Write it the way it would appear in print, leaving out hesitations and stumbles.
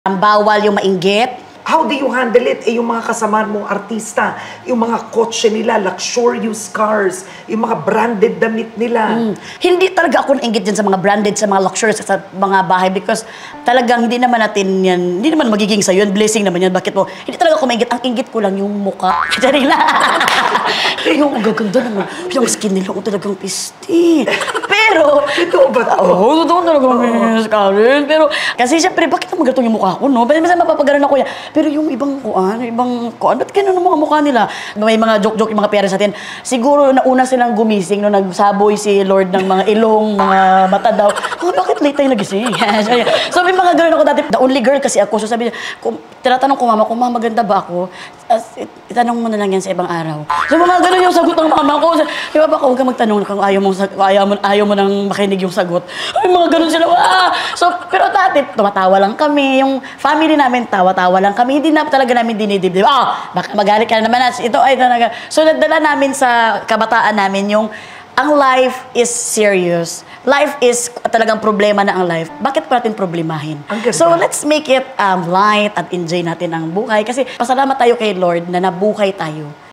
Ang bawal yung mainggit. How do you handle it? Yung mga kasama mong artista, yung mga kotse nila, luxurious cars, yung mga branded damit nila. Hindi talaga ako nainggit dyan sa mga branded, sa mga luxurious, sa mga bahay because talagang hindi naman natin yan, hindi naman magiging sa'yo yun, blessing naman yan. Bakit mo? Hindi talaga ako mainggit. Ang inggit ko lang yung mukha. Diyan lang. Yung gaganda naman. Yung skin nila ko talagang pisti. Pero, Ito ba ito? oo, totoo talaga, Miss Karen. Pero, kasi siyempre, bakit naman ganito yung mukha ko, no? Minsan mapapagalan ako yan. Pero yung ibang kuan, ba't ganun ang mga mukha nila? May mga joke-joke yung mga parents natin. Siguro, nauna silang gumising nung nagsaboy si Lord ng mga ilong, mga mata daw. Oh, bakit late tayo nagising? So, may mga ganun ako dati. The only girl kasi ako. So, sabi niya, tinatanong ko mama, kung maganda ba ako? Itanong mo na lang yan sa ibang araw. So, mga ganun yung sagot ng mama ko. Di ba huwag ka magtanong kung ayaw mo nang makinig yung sagot. Ay, mga ganun sila. So, pero dati, tumatawa lang kami. Yung family namin, tawa-tawa lang kami. Hindi na talaga namin dinidibdib. Baka magalit ka na naman. Ito ay talaga. So, nadala namin sa kabataan namin yung ang life is serious. Life is talagang problema na ang life. Bakit pa natin problemahin? So, let's make it light at enjoy natin ang buhay. Kasi pasalamat tayo kay Lord na nabuhay tayo.